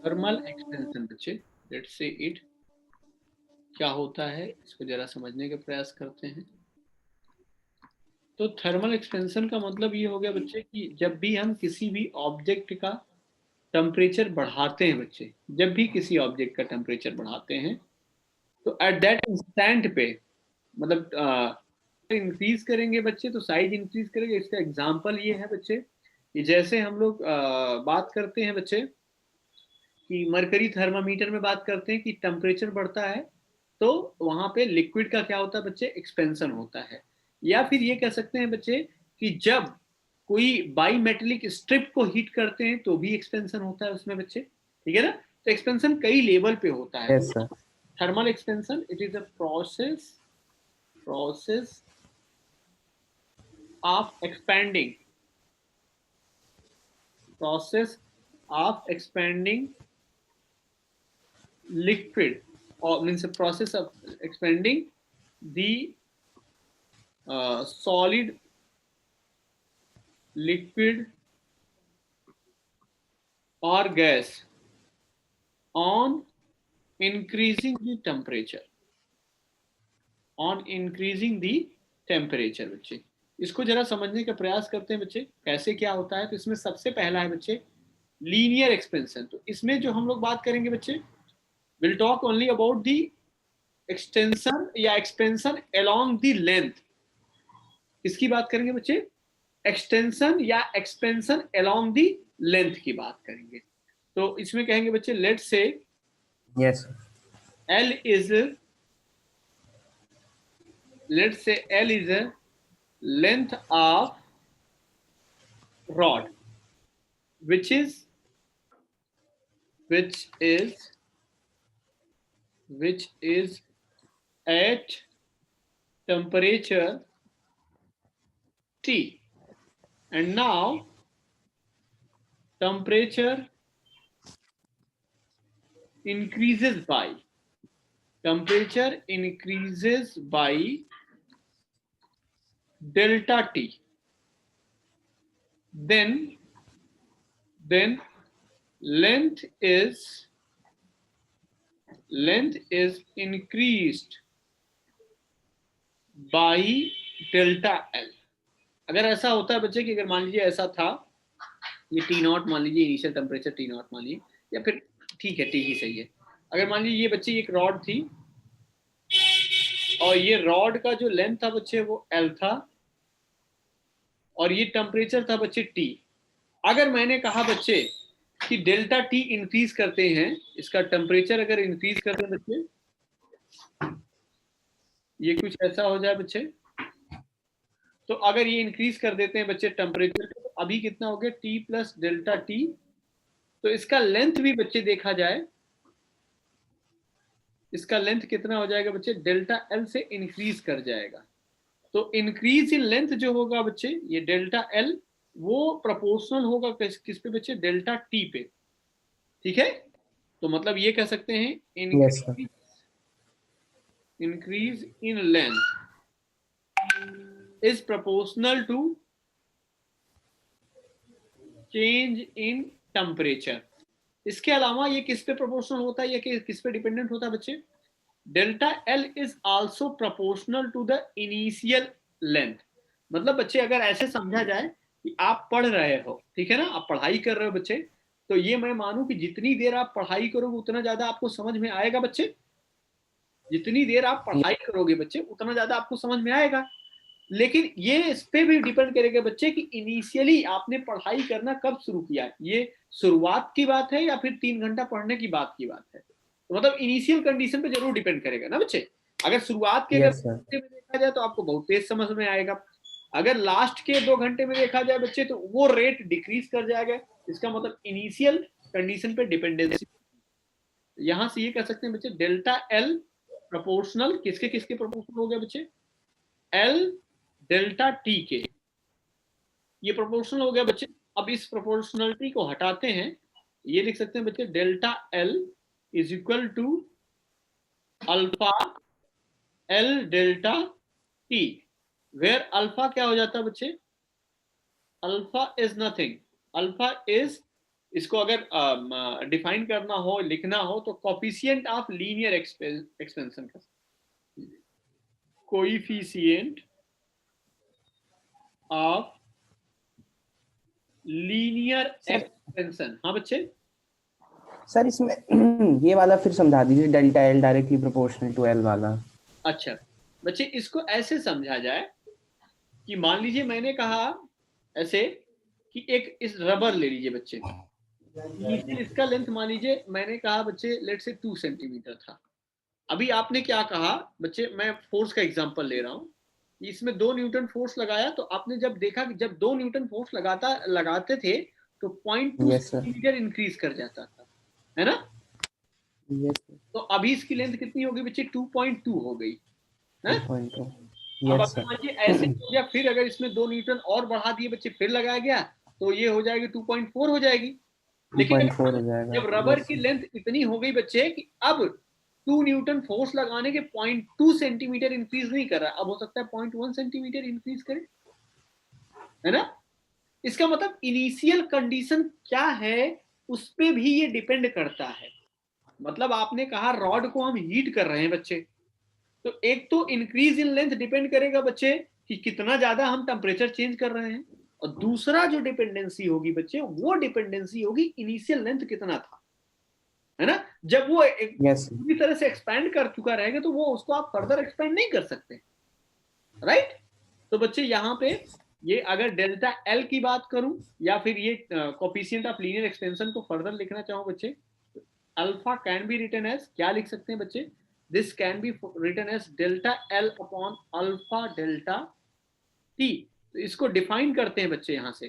Thermal expansion बच्चे, let's say it क्या होता है इसको जरा समझने का प्रयास करते हैं। तो थर्मल एक्सपेंशन का मतलब ये हो गया बच्चे कि जब भी हम किसी भी ऑब्जेक्ट का टेम्परेचर बढ़ाते हैं बच्चे, जब भी किसी ऑब्जेक्ट का टेम्परेचर बढ़ाते हैं तो एट दैट इंस्टेंट पे मतलब इंक्रीज करेंगे बच्चे तो साइज इंक्रीज करेंगे। इसका एग्जांपल ये है बच्चे कि जैसे हम लोग बात करते हैं बच्चे कि मरकरी थर्मामीटर में बात करते हैं कि टेम्परेचर बढ़ता है तो वहां पे लिक्विड का क्या होता है बच्चे, एक्सपेंशन होता है। या फिर ये कह सकते हैं बच्चे कि जब कोई बाई मेटेलिक स्ट्रिप को हीट करते हैं तो भी एक्सपेंशन होता है उसमें बच्चे, ठीक है ना। तो एक्सपेंशन कई लेवल पे होता है। Yes sir. Thermal expansion it is a process of expanding process of expanding liquid, or means a process of expanding the solid, liquid or gas on increasing the temperature, on increasing the temperature बच्चे। इसको जरा समझने का प्रयास करते हैं बच्चे कैसे क्या होता है। तो इसमें सबसे पहला है बच्चे लीनियर एक्सपेंशन। तो इसमें जो हम लोग बात करेंगे बच्चे, will talk only about the extension या एक्सपेंशन अलोंग द लेंथ। किसकी बात करेंगे बच्चे, एक्सटेंशन या एक्सपेंशन अलोंग द लेंथ की बात करेंगे। तो इसमें कहेंगे बच्चे लेट से yes sir. L is, let's say L is a length of rod which is which is which is at temperature T, and now temperature increases by delta T, then length is increased by delta L। अगर ऐसा होता है बच्चे कि अगर मान लीजिए ऐसा था, ये टी नॉट मान लीजिए, इनिशियल टेम्परेचर टी नॉट मान लीजिए, या फिर ठीक है टी ही सही है। अगर मान लीजिए ये बच्चे एक रॉड थी और ये रॉड का जो लेंथ था बच्चे वो L था और ये टेम्परेचर था बच्चे T। अगर मैंने कहा बच्चे कि डेल्टा T इंक्रीज करते हैं, इसका टेम्परेचर अगर इंक्रीज करते हैं बच्चे, ये कुछ ऐसा हो जाए बच्चे, तो अगर ये इंक्रीज कर देते हैं बच्चे टेम्परेचर, तो अभी कितना हो गया T प्लस डेल्टा T। तो इसका लेंथ भी बच्चे देखा जाए, इसका लेंथ कितना हो जाएगा बच्चे, डेल्टा L से इंक्रीज कर जाएगा। तो इंक्रीज इन लेंथ जो होगा बच्चे, ये डेल्टा L वो प्रोपोर्शनल होगा किस पे बच्चे, डेल्टा T पे, ठीक है। तो मतलब ये कह सकते हैं yes sir. Increase in length is proportional to change in temperature। इसके अलावा ये किस पे प्रोपोर्शनल होता है, ये किस पे डिपेंडेंट होता है बच्चे, delta L is also proportional to the initial length. मतलब बच्चे अगर ऐसे समझा जाए कि आप पढ़ रहे हो, ठीक है ना, आप पढ़ाई कर रहे हो बच्चे, तो ये मैं मानूं कि जितनी देर आप पढ़ाई करोगे उतना ज्यादा आपको समझ में आएगा बच्चे। जितनी देर आप पढ़ाई करोगे बच्चे उतना ज्यादा आपको समझ में आएगा। लेकिन ये इस पे भी डिपेंड करेगा बच्चे कि इनिशियली आपने पढ़ाई करना कब शुरू किया, ये शुरुआत की बात है या फिर 3 घंटा पढ़ने की बात है। तो मतलब इनिशियल कंडीशन पे जरूर डिपेंड करेगा ना बच्चे। अगर शुरुआत के अगर यस सर। घंटे में देखा जाए तो आपको बहुत तेज समझ में आएगा। अगर लास्ट के 2 घंटे में देखा जाए बच्चे तो वो रेट डिक्रीज कर जाएगा। इसका मतलब इनिशियल कंडीशन पे डिपेंडेंसी। यहां से ये कह सकते हैं बच्चे डेल्टा एल प्रोपोर्शनल किसके किसके प्रोपोर्शनल हो गया बच्चे, एल डेल्टा टी के, ये प्रोपोर्शनल हो गया बच्चे। अब इस प्रोपोर्शनलिटी को हटाते हैं, ये लिख सकते हैं बच्चे delta L is equal to alpha L delta T, where alpha क्या हो जाता है बच्चे, alpha is nothing, alpha is इसको अगर डिफाइन करना हो, लिखना हो, तो कोफिशिएंट ऑफ लीनियर एक्सपेंशन का, coefficient of linear sir expansion. हाँ बच्चे, सर इसमें ये वाला फिर समझा दीजिए, delta L directly proportional to L वाला। अच्छा बच्चे, इसको ऐसे समझा जाए कि मान लीजिए मैंने कहा ऐसे कि एक इस रबर ले लीजिए बच्चे, इनिशियल इसका लेंथ मान लीजिए मैंने कहा बच्चे लेट से 2 सेंटीमीटर था। अभी आपने क्या कहा बच्चे, मैं फोर्स का एग्जांपल ले रहा हूं, इसमें 2 न्यूटन फोर्स लगाया, तो आपने जब देखा कि जब 2 न्यूटन फोर्स लगाते थे तो 0.2 यस सर। सेंटीमीटर इंक्रीज कर जाता था, है ना। Yes sir. तो अभी इसकी लेंथ कितनी होगी बच्चे, 2.2 हो गई है। 2.2। अब यस अगर सर। मानिए ऐसे हो गया, फिर अगर इसमें 2 न्यूटन और बढ़ा दिए बच्चे, फिर लगाया गया, तो ये हो जाएगी 2.4 हो जाएगी। लेकिन 2.4 हो जाएगा। जब रबर यस की सर। लेंथ इतनी हो गई बच्चे कि अब 2 न्यूटन फोर्स लगाने के 0.2 सेंटीमीटर इंक्रीज नहीं कर रहा, अब हो सकता है 0.1 सेंटीमीटर इंक्रीज करे, है ना। इसका मतलब इनिशियल कंडीशन क्या है उस पे भी ये डिपेंड करता है। मतलब आपने कहा रॉड को हम हीट कर रहे हैं बच्चे, तो एक तो इंक्रीज इन लेंथ डिपेंड करेगा बच्चे कि कितना ज्यादा हम टेम्परेचर चेंज कर रहे हैं, और दूसरा जो डिपेंडेंसी होगी बच्चे, वो डिपेंडेंसी होगी इनिशियल लेंथ कितना था, है ना। जब वो एक यस पूरी तरह से एक्सपैंड कर चुका रहेगा तो वो उसको आप फर्दर एक्सपैंड नहीं कर सकते, राइट। तो बच्चे यहाँ पे ये अगर डेल्टा एल की बात करूं या फिर ये कोफिशिएंट ऑफ लीनियर एक्सपेंशन को फर्दर लिखना चाहूं बच्चे, alpha can be written as, क्या लिख सकते हैं बच्चे, this can be written as delta L upon alpha delta T. तो इसको डिफाइन करते हैं बच्चे, यहां से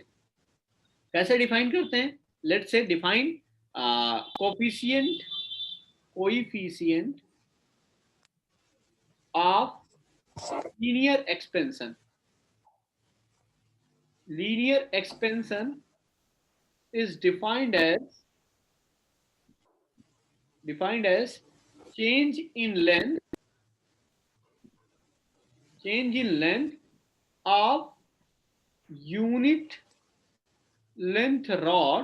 कैसे डिफाइन करते हैं, let's say define coefficient coefficient of linear expansion. Linear expansion is defined as change in length of unit length rod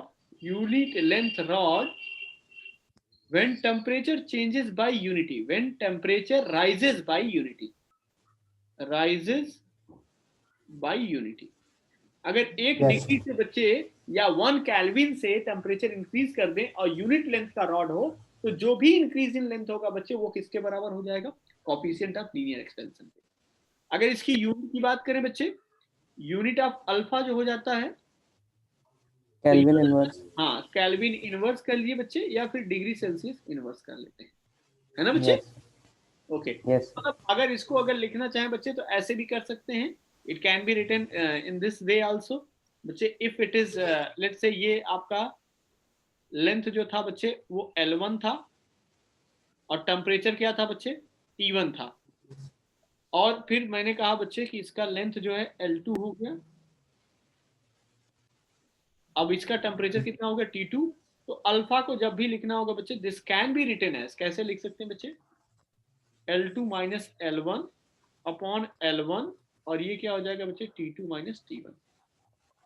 when temperature changes by unity, when temperature rises by unity। अगर 1 yes degree से बच्चे या 1 kelvin से temperature increase कर दें और unit length का rod हो, तो जो भी इंक्रीज इन लेंथ होगा बच्चे वो किसके बराबर हो जाएगा, कोफिशिएंट ऑफ लीनियर एक्सपेंशन के। अगर इसकी यूनिट की बात करें बच्चे, यूनिट ऑफ अल्फा जो हो जाता है, केल्विन इनवर्स। हाँ केल्विन इनवर्स कर लिए बच्चे, या फिर डिग्री सेल्सियस इनवर्स कर लेते हैं, है ना बच्चे। यस ओके, यस मतलब अगर इसको अगर लिखना चाहें बच्चे तो ऐसे भी कर सकते हैं, it can be written in this way also बच्चे, if it is let's say ये आपका लेंथ जो था बच्चे वो L1 था, और टेम्परेचर क्या था बच्चे, T1 था, और फिर मैंने कहा बच्चे कि इसका लेंथ जो है L2 हो गया, अब इसका टेम्परेचर कितना हो गया T2। तो अल्फा को जब भी लिखना होगा बच्चे, this can be written as, कैसे लिख सकते हैं बच्चे, L2 minus L1 upon L1, और ये क्या हो जाएगा बच्चे, T2 minus T1।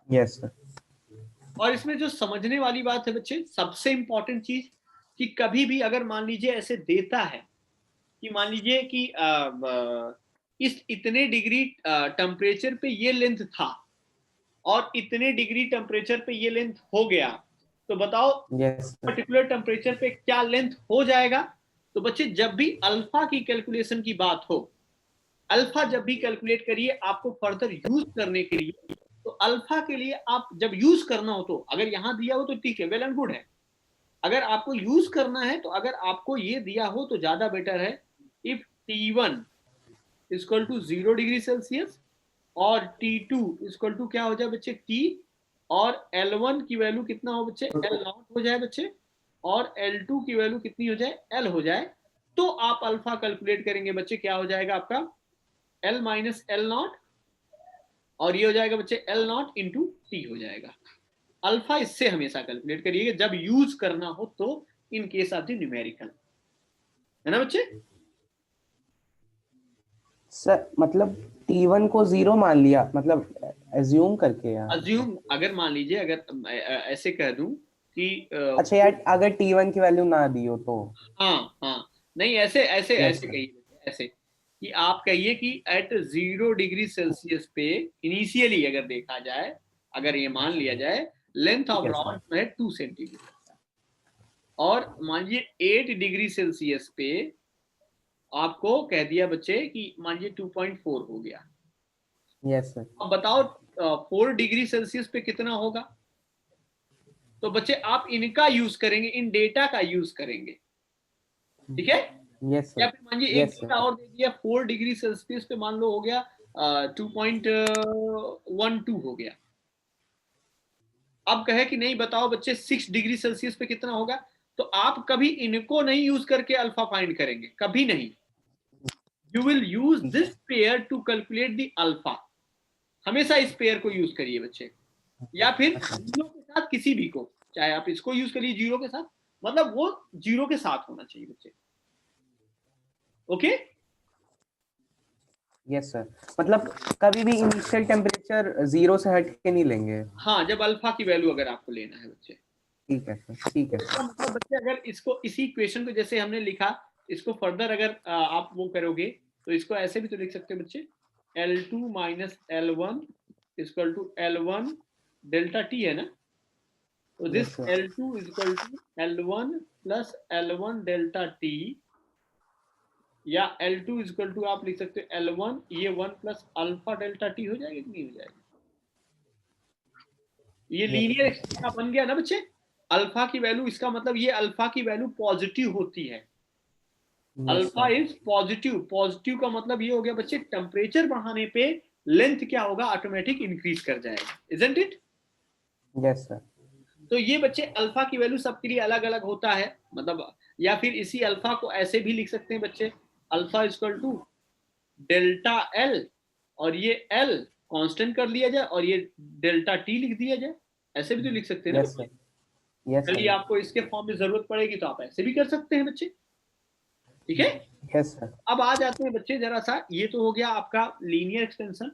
Yes sir. और इसमें जो समझने वाली बात है बच्चे, सबसे इंपॉर्टेंट चीज, कि कभी भी अगर मान लीजिए ऐसे देता है कि मान लीजिए कि इस इतने डिग्री टेम्परेचर पे ये लेंथ था और इतने डिग्री टेम्परेचर पे ये लेंथ हो गया, तो बताओ यस सर। पर्टिकुलर टेम्परेचर पे क्या लेंथ हो जाएगा। तो बच्चे जब भी अल्फा की कैलकुलेशन की बात हो, अल्फा जब भी कैलकुलेट करिए आपको फर्दर यूज करने के लिए, तो अल्फा के लिए आप जब यूज करना हो, तो अगर यहां दिया हो तो ठीक है, वेल एंड गुड है। अगर आपको यूज करना है, तो अगर आपको ये दिया हो तो ज्यादा बेटर है, if T1 equal to 0 degree Celsius और T2 इक्वल टू क्या हो जाए बच्चे T, और L1 की वैल्यू कितना हो बच्चे, L नॉट हो जाए बच्चे, और L2 की वैल्यू कितनी हो जाए, L हो जाए, तो आप अल्फा कैलकुलेट करेंगे बच्चे, क्या हो जाएगा आपका L माइनस L नॉट, और ये हो जाएगा बच्चे L नॉट इंटू टी हो जाएगा। अल्फा इससे हमेशा कैलकुलेट करिएगा जब यूज करना हो, तो in case of the numerical, है ना बच्चे। सर मतलब T1 को 0 मान लिया, मतलब एज्यूम करके यार। अज्यूम, अगर मान लीजिए अगर ऐसे कह दूं कि अच्छा यार, अगर T1 की वैल्यू ना दी हो तो? हाँ हाँ, नहीं ऐसे ऐसे यस ऐसे सर। कहिए, ऐसे कि आप कहिए कि एट 0 डिग्री सेल्सियस पे इनिशियली अगर देखा जाए, अगर ये मान लिया जाए लेंथ ठीक ऑफ है रॉड सर। जो है 2 सेंटीमीटर, और मानिए 8 डिग्री सेल्सियस पे आपको कह दिया बच्चे कि मानिए 2.4 हो गया। Yes sir. अब बताओ 4 डिग्री सेल्सियस पे कितना होगा? तो बच्चे आप इनका यूज करेंगे, इन डेटा का यूज करेंगे, ठीक है? यस या सर। फिर मानिए एक यस डेटा सर। और दे दिया 4 डिग्री सेल्सियस पे, मान लो हो गया 2.12 हो गया। अब कहे कि नहीं बताओ बच्चे 6 डिग्री सेल्सियस पे कितना होगा, तो आप कभी इनको नहीं यूज करके अल्फा फाइंड करेंगे, कभी नहीं। यू विल यूज ठीक दिस है। Pair to calculate the alpha. हमेशा इस पेयर को यूज करिए बच्चे, या फिर अच्छा। जीरो के साथ किसी भी को, चाहे आप इसको यूज करिए जीरो के साथ, मतलब वो जीरो के साथ होना चाहिए बच्चे, ओके? यस सर, मतलब कभी भी इनिशियल टेम्परेचर 0 से हट के नहीं लेंगे? हाँ, जब अल्फा की वैल्यू अगर आपको लेना है बच्चे। ठीक है सर, ठीक है इसका सर। मतलब बच्चे अगर इसको इसी इक्वेशन को जैसे हमने लिखा, इसको फर्दर अगर आप वो करोगे तो इसको ऐसे भी तो लिख सकते हो बच्चे, L2 minus L1 equal to L1 delta T, है ना? तो this yes sir. L2 equal to L1 plus L1 delta T, या L2 इक्वल टू आप लिख सकते हो L1 ये 1 प्लस अल्फा डेल्टा टी, हो जाएगा कि नहीं हो जाएगा? ये यस लीनियर एक्सप्रेशन बन गया ना बच्चे। अल्फा की वैल्यू, इसका मतलब ये अल्फा की वैल्यू पॉजिटिव होती है। Yes alpha sir. Is positive, positive का मतलब ये हो गया बच्चे टेम्परेचर बढ़ाने पे लेंथ क्या होगा, ऑटोमेटिक इंक्रीज कर जाएगा, इजंट इट? Yes sir. तो ये बच्चे अल्फा की वैल्यू सबके लिए अलग अलग होता है, मतलब, या फिर इसी अल्फा को ऐसे भी लिख सकते हैं बच्चे, alpha equal to delta L, और ये एल कांस्टेंट कर लिया जाए और ये डेल्टा टी लिख दिया जाए, ऐसे भी तो लिख सकते हैं ना यस बच्चे। सर। यस चलिए सर। आपको इसके फॉर्म में जरूरत पड़ेगी तो आप ऐसे भी कर सकते हैं बच्चे, ठीक है? Yes sir. अब आ जाते हैं बच्चे जरा सा, ये तो हो गया आपका लीनियर एक्सपेंशन।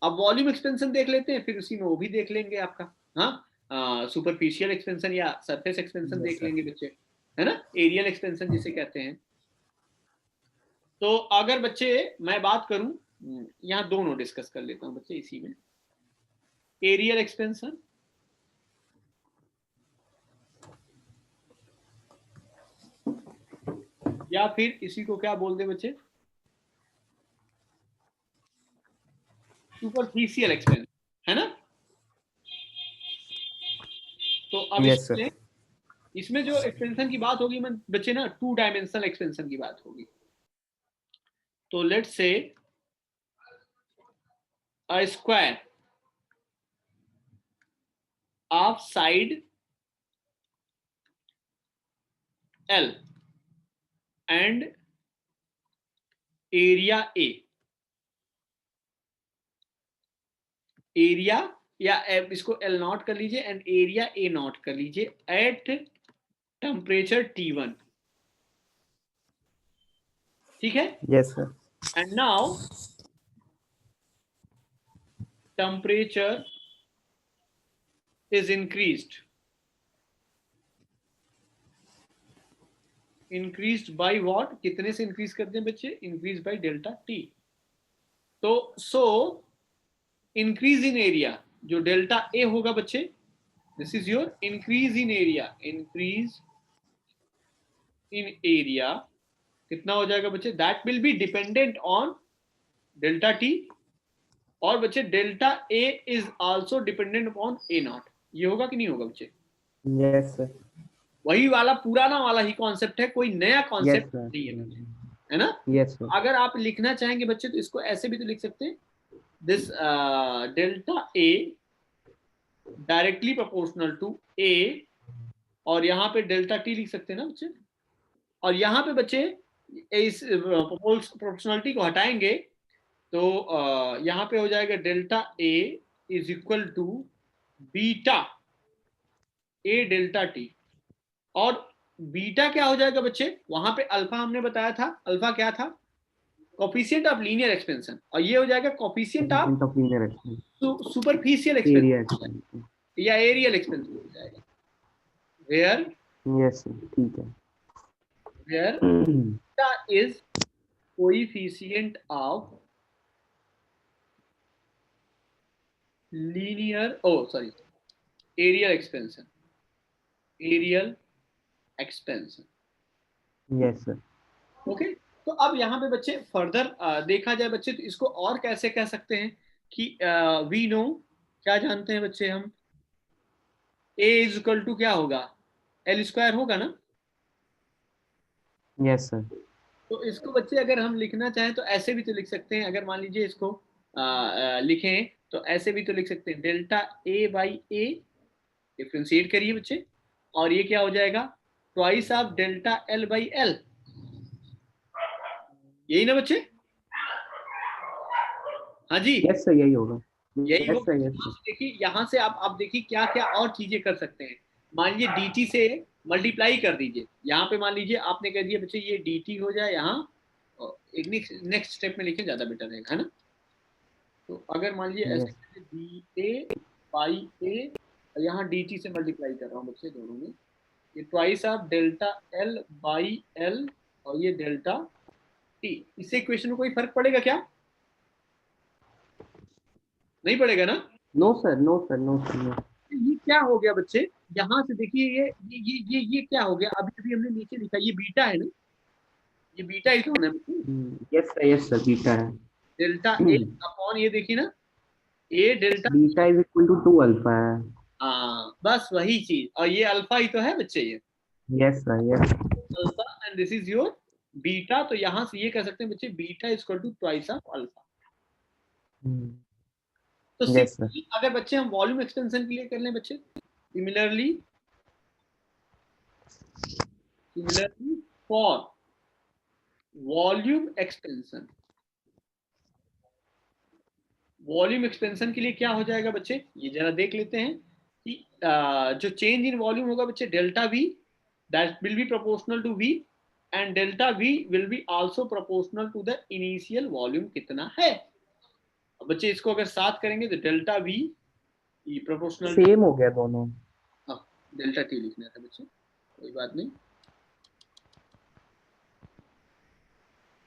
अब वॉल्यूम एक्सपेंशन देख लेते हैं, फिर उसी में वो भी देख लेंगे आपका, हाँ, सुपरफिशियल एक्सपेंशन या सरफेस एक्सपेंशन यस देख सर। लेंगे बच्चे, है ना, एरियल एक्सपेंशन जिसे कहते हैं। तो अगर बच्चे मैं बात करूं, यहाँ दोनों डिस्कस कर लेता हूं बच्चे इसी में, एरियल एक्सपेंशन या फिर इसी को क्या बोलते हैं बच्चे, सुपरफिशियल एक्सपेंशन, है ना? तो अब यस सर। इसमें इसमें जो एक्सपेंशन की बात होगी मैं बच्चे ना, 2 डायमेंशनल एक्सपेंशन की बात होगी। तो let's say a square of side L and area A, area या इसको L नॉट कर लीजिए एंड एरिया A नॉट कर लीजिए एट टेम्परेचर T1, ठीक है? Yes sir. And now temperature is increased by what, कितने से इंक्रीज करते हैं बच्चे, इंक्रीज बाय डेल्टा टी। तो सो इंक्रीज इन एरिया जो डेल्टा ए होगा बच्चे, this is your increase in area, increase in area कितना हो जाएगा बच्चे, that will be dependent on delta T, और बच्चे delta A is also dependent upon A not. ये होगा कि नहीं होगा बच्चे? Yes sir. वही वाला पुराना वाला ही कॉन्सेप्ट है, कोई नया यस कॉन्सेप्ट सर। नहीं है बच्चे, है ना? Yes sir. अगर आप लिखना चाहेंगे बच्चे तो इसको ऐसे भी तो लिख सकते हैं, this delta A directly proportional to A, और यहाँ पे डेल्टा टी लिख सकते हैं ना बच्चे, और यहाँ पे बच्चे इस प्रोपोर्शनलिटी को हटाएंगे तो यहाँ पे हो जाएगा delta A is equal to beta A delta T, और बीटा क्या हो जाएगा बच्चे, वहां पे अल्फा हमने बताया था, अल्फा क्या था, कोफिशिएंट ऑफ लीनियर एक्सपेंशन, और ये हो जाएगा coefficient of coefficient of linear expansion. Superficial area expansion expansion. या एरियल एक्सपेंशन हो जाएगा। वेयर यस सर, ठीक है। Where beta is coefficient of linear sorry areal expansion, areal expansion. Yes sir. Okay, तो अब यहाँ पे बच्चे फर्दर देखा जाए बच्चे तो इसको और कैसे कह सकते हैं कि वी नो, क्या जानते हैं बच्चे हम, ए इज इक्वल टू क्या होगा, एल स्क्वायर होगा ना। Yes sir. तो इसको बच्चे अगर हम लिखना चाहें तो ऐसे भी तो लिख सकते हैं, अगर मान लीजिए इसको लिखें तो ऐसे भी तो लिख सकते हैं, delta A by A, differentiate करिए बच्चे, और ये क्या हो जाएगा, twice of delta L by L, यही ना बच्चे। हाँ जी, यस सर, यही होगा। यही यस होगा। सर, यस यहाँ सर। से देखिए, यहाँ से आप देखिए क्या क्या और चीजें कर सकते हैं। मान लीजिए dt से मल्टीप्लाई कर दीजिए, यहाँ पे मान लीजिए आपने कह दिया बच्चे ये dt हो जाए यहाँ, एक नेक्स्ट स्टेप में लिखे ज्यादा बेटर रहेगा, है ना। तो अगर मान लीजिए ऐसे यस। डी ए बाई ए, यहाँ dt से मल्टीप्लाई कर रहा हूँ बच्चे दोनों में, ये twice of delta L by L, और ये डेल्टा टी, इससे इक्वेशन में कोई फर्क पड़ेगा क्या, नहीं पड़ेगा ना। No sir, no sir, no sir, no. ये क्या हो गया बच्चे, यहाँ से देखिए ये क्या हो गया, अभी अभी हमने नीचे लिखा ये बीटा है ना, ये बीटा ही कौन है, यस सर, बीटा है। डेल्टा ए अपॉन ये देखिए ना, A delta, beta is equal to 2 alpha है। हाँ बस वही चीज, और ये अल्फा ही तो है बच्चे, ये yes sir, yes. Alpha and this is your beta, तो यहाँ से ये कह सकते हैं बच्चे beta is equal to twice of alpha. तो यस सर। सिमिलरली अगर बच्चे हम वॉल्यूम एक्सपेंशन के लिए कर लें बच्चे, similarly for volume expansion, volume expansion के लिए क्या हो जाएगा बच्चे, ये जरा देख लेते हैं कि जो चेंज इन वॉल्यूम होगा बच्चे, delta V that will be proportional to V, and delta V will be also proportional to the initial volume कितना है। अब बच्चे इसको अगर साथ करेंगे तो डेल्टा वी प्रोपोर्शनल, सेम हो गया दोनों। हाँ डेल्टा टी लिखना था बच्चे, कोई बात नहीं,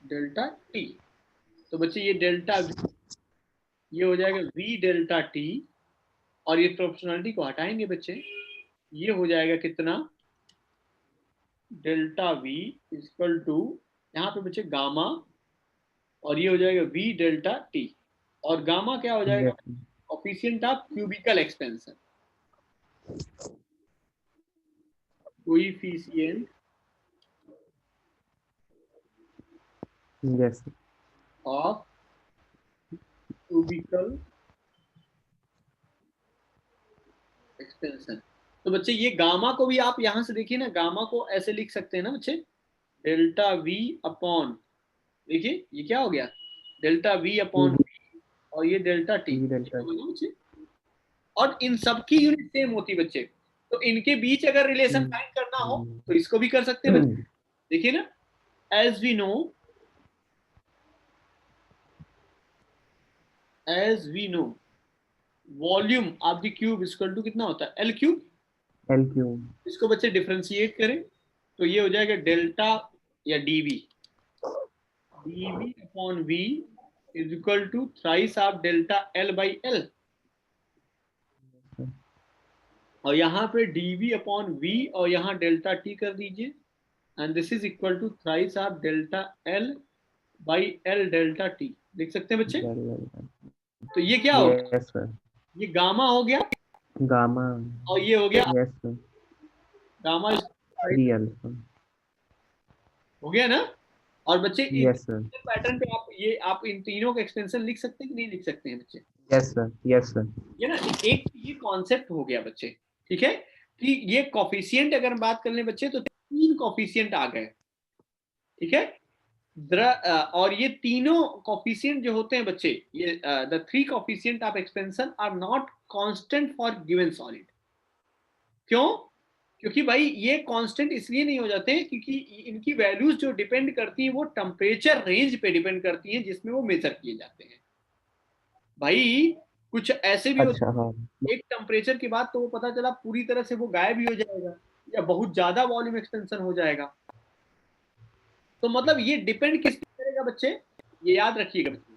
डेल्टा टी, तो बच्चे ये डेल्टा वी, ये हो जाएगा वी डेल्टा टी, और ये प्रोपोर्शनलिटी को हटाएंगे बच्चे, ये हो जाएगा कितना, डेल्टा वी इक्वल टू, यहाँ पे बच्चे गामा, और ये हो जाएगा वी डेल्टा टी, और गामा क्या हो जाएगा, yes. Coefficient of cubicle expansion, coefficient yes. Of cubicle expansion. तो बच्चे ये गामा को भी आप यहां से देखिए ना, गामा को ऐसे लिख सकते हैं ना बच्चे, डेल्टा वी अपॉन, देखिए ये क्या हो गया, डेल्टा वी अपॉन वी, और ये डेल्टा टी, बच्चे, और इन सबकी यूनिट सेम होती बच्चे, तो इनके बीच अगर रिलेशन फाइंड करना हो तो इसको भी कर सकते हैं बच्चे, देखिए ना, as we know, as we know volume of the cube equal to कितना होता है, एल क्यूब, एल क्यूब। इसको बच्चे डिफरेंशिएट करें तो ये हो जाएगा डेल्टा या d V, d V upon V is equal to thrice of delta L by L, और यहाँ पे डीवी अपॉन वी और यहाँ डेल्टा टी कर दीजिए, and this is equal to thrice of delta L by L delta T, देख सकते हैं बच्चे। तो ये क्या हो गया, यस सर। ये गामा हो गया, गामा। और ये हो गया यस सर। Gamma, 3 alpha. हो गया ना। और बच्चे इस यस सर। पैटर्न पे आप इन तीनों का एक्सपेंशन लिख सकते हैं कि नहीं लिख सकते हैं बच्चे, यस सर, यस सर। ये ना, एक ये कॉन्सेप्ट हो गया बच्चे, ठीक है, कि ये कॉफिशिएंट अगर बात कर लें बच्चे तो 3 कॉफिशिएंट आ गए, ठीक है, और ये तीनों कॉफिशिएंट जो होते हैं बच्चे, ये the 3 coefficient of expansion are not constant for given solid, क्यों, क्योंकि भाई ये कांस्टेंट इसलिए नहीं हो जाते हैं क्योंकि इनकी वैल्यूज जो डिपेंड करती हैं वो टेम्परेचर रेंज पे डिपेंड करती हैं जिसमें वो मेजर किए जाते हैं भाई, कुछ ऐसे भी होते अच्छा, हाँ। हैं एक टेम्परेचर के बाद तो वो पता चला पूरी तरह से वो गायब ही हो जाएगा, या बहुत ज्यादा वॉल्यूम एक्सपेंशन हो जाएगा। तो मतलब ये डिपेंड किस पे करेगा बच्चे, ये याद रखिएगा बच्चे,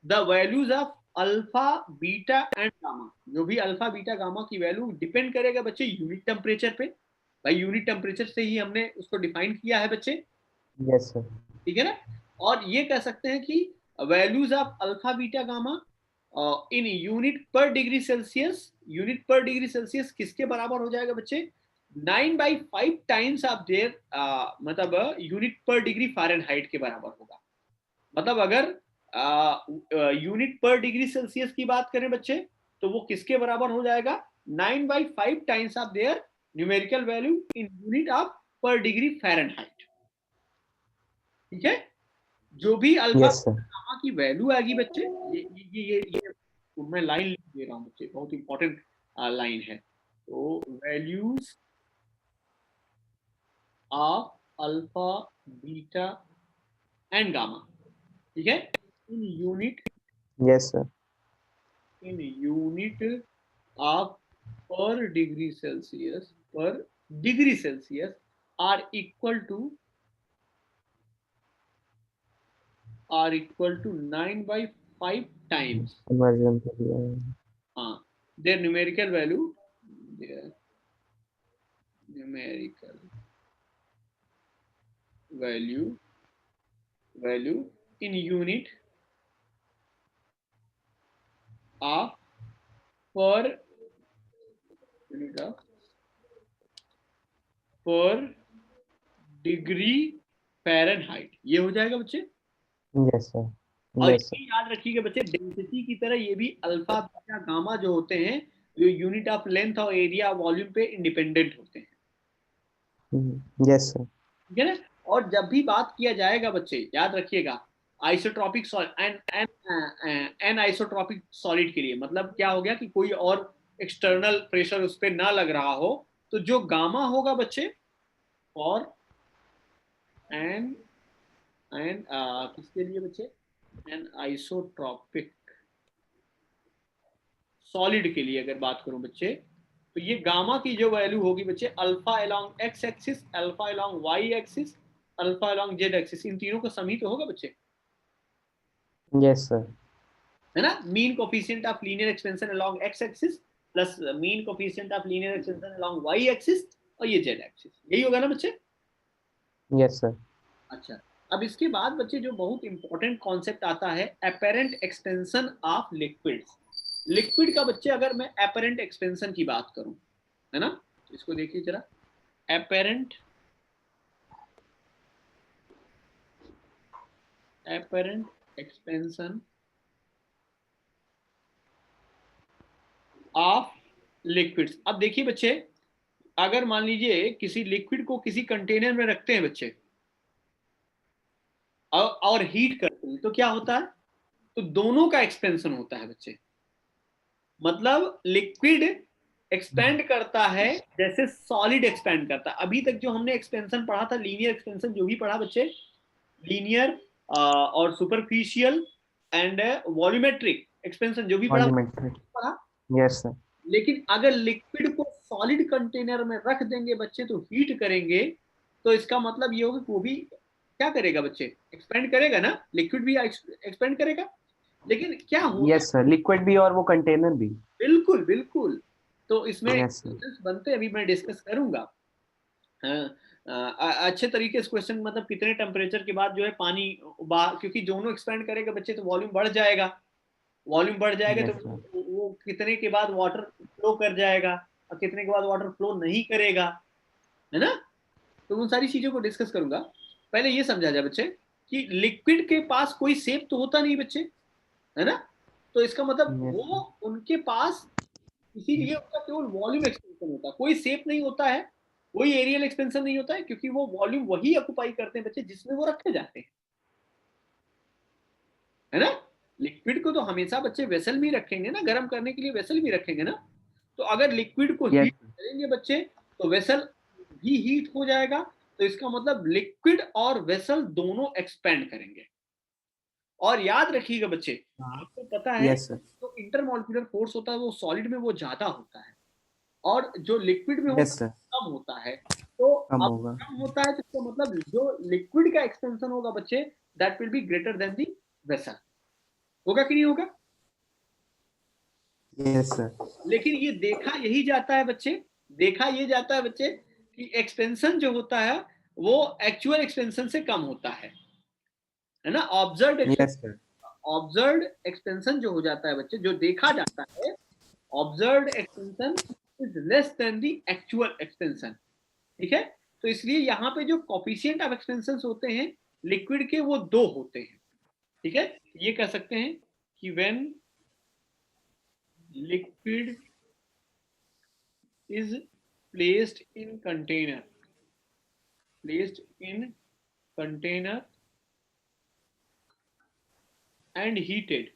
the values of alpha beta and gamma, जो भी अल्फा बीटा गामा की वैल्यू डिपेंड करेगा बच्चे यूनिट टेम्परेचर पे। भाई यूनिट टेम्परेचर से ही हमने उसको डिफाइन किया है बच्चे, यस सर। ठीक है ना। और ये कह सकते हैं कि values of alpha beta gamma in unit पर डिग्री सेल्सियस, यूनिट पर डिग्री सेल्सियस किसके बराबर हो जाएगा बच्चे, 9/5 टाइम्स ऑफ देयर, मतलब यूनिट पर डिग्री फ़ारेनहाइट के बराबर होगा। मतलब अगर यूनिट पर डिग्री सेल्सियस की बात करें बच्चे, तो वो किसके बराबर हो जाएगा, 9/5 times of their numerical value in unit of per degree Fahrenheit. ठीक है, जो भी अल्फा यस सर। गामा की वैल्यू आएगी बच्चे, ये मैं लाइन लिख दे रहा हूँ बच्चे, बहुत इंपॉर्टेंट लाइन है। तो values of alpha beta and gamma, ठीक है, in unit, yes sir. In unit of per degree Celsius, per degree Celsius are equal to 9/5 times, conversion के लिए। हाँ, their numerical value, their numerical value in unit of per unit of per degree Fahrenheit, ये हो जाएगा बच्चे। Yes sir. और yes ये sir. याद रखिएगा बच्चे, डेंसिटी की तरह ये भी अल्फा बीटा गामा जो होते हैं, जो यूनिट ऑफ लेंथ और एरिया वॉल्यूम पे इंडिपेंडेंट होते हैं, यस सर। ठीक है ना। और जब भी बात किया जाएगा बच्चे, याद रखिएगा, isotropic solid an isotropic solid के लिए मतलब क्या हो गया कि कोई और एक्सटर्नल प्रेशर उस पर ना लग रहा हो, तो जो गामा होगा बच्चे, और एन एन किसके लिए बच्चे, एन आइसोट्रॉपिक सॉलिड के लिए अगर बात करूं बच्चे, तो ये गामा की जो वैल्यू होगी बच्चे, alpha along X axis, alpha along Y axis, alpha along Z axis, इन तीनों का सम ही तो होगा बच्चे, यस सर। है ना। Mean coefficient of linear expansion along X axis plus mean coefficient of linear expansion along Y axis, और ये जेड एक्सिस, यही होगा ना बच्चे। यस सर। अच्छा, अब इसके बाद बच्चे जो बहुत इंपॉर्टेंट कॉन्सेप्ट आता है, apparent expansion of liquids. Liquid का बच्चे अगर मैं अपेरेंट एक्सपेंशन की बात करूं, है ना, इसको देखिए जरा, अपेरेंट एक्सपेंशन ऑफ लिक्विड्स। अब देखिए बच्चे, अगर मान लीजिए किसी लिक्विड को किसी कंटेनर में रखते हैं बच्चे, और हीट करते हैं, तो क्या होता है, तो दोनों का एक्सपेंशन होता है बच्चे। मतलब लिक्विड एक्सपेंड करता है जैसे सॉलिड एक्सपेंड करता है। अभी तक जो हमने एक्सपेंशन पढ़ा था, लीनियर एक्सपेंशन जो भी पढ़ा बच्चे, लीनियर और सुपरफिशियल एंड वॉल्यूमेट्रिक एक्सपेंशन जो भी वॉल्यूमेट्रिक। पढ़ा। Yes sir. लेकिन अगर लिक्विड को सॉलिड कंटेनर में रख देंगे बच्चे, तो हीट करेंगे, तो इसका मतलब ये होगा कि वो भी क्या करेगा बच्चे, एक्सपेंड करेगा ना, लिक्विड भी एक्सपेंड करेगा। लेकिन क्या होता है, यस सर, लिक्विड भी और वो कंटेनर भी। बिल्कुल बिल्कुल, तो इसमें यस सर। क्वेश्चंस बनते हैं, अभी मैं डिस्कस करूंगा। हाँ, अच्छे तरीके से क्वेश्चन, मतलब कितने टेम्परेचर के बाद जो है पानी क्योंकि दोनों एक्सपेंड करेगा बच्चे, तो वॉल्यूम बढ़ जाएगा, वॉल्यूम बढ़ जाएगा तो यस सर। वो कितने के बाद वाटर फ्लो कर जाएगा, और कितने के बाद वाटर फ्लो नहीं करेगा, है ना। तो उन सारी चीजों को डिस्कस करूंगा। पहले ये समझा जाए बच्चे कि लिक्विड के पास कोई शेप तो होता नहीं बच्चे, है ना। तो इसका मतलब यस वो सर। उनके पास, इसीलिए उनका केवल वॉल्यूम एक्सपेंशन होता है, कोई शेप नहीं होता है, कोई एरियल एक्सपेंशन नहीं होता है, क्योंकि वो वॉल्यूम वही ऑक्युपाई करते हैं बच्चे जिसमें वो रखे जाते हैं, है ना। लिक्विड को तो हमेशा बच्चे वेसल में रखेंगे ना, गर्म करने के लिए वेसल भी रखेंगे ना। तो अगर लिक्विड को यस हीट करेंगे बच्चे, तो वेसल भी हीट हो जाएगा, तो इसका मतलब लिक्विड और वेसल दोनों एक्सपेंड करेंगे। और याद रखिएगा बच्चे, आपको पता है यस सर। तो इंटरमॉलिक्यूलर फोर्स होता है वो सॉलिड में वो ज्यादा होता है, और जो लिक्विड में यस होता सर, है कम होता है। तो कम अब होगा। कम होता है तो इसका मतलब जो लिक्विड का एक्सपेंशन होगा बच्चे, that will be greater than the vessel. होगा कि नहीं होगा? यस सर, लेकिन ये देखा यही जाता है बच्चे, देखा ये जाता है बच्चे कि एक्सपेंशन जो होता है वो एक्चुअल एक्सपेंशन से कम होता है ना। यस सर, ऑब्जर्व्ड एक्सपेंशन जो हो जाता है बच्चे, जो देखा जाता है, observed expansion is less than the actual expansion. ठीक है, तो इसलिए यहाँ पे जो कोफिशिएंट ऑफ एक्सपेंशन होते हैं लिक्विड के, वो दो होते हैं। ठीक है, ये कह सकते हैं कि when liquid is placed in container, placed in container and heated,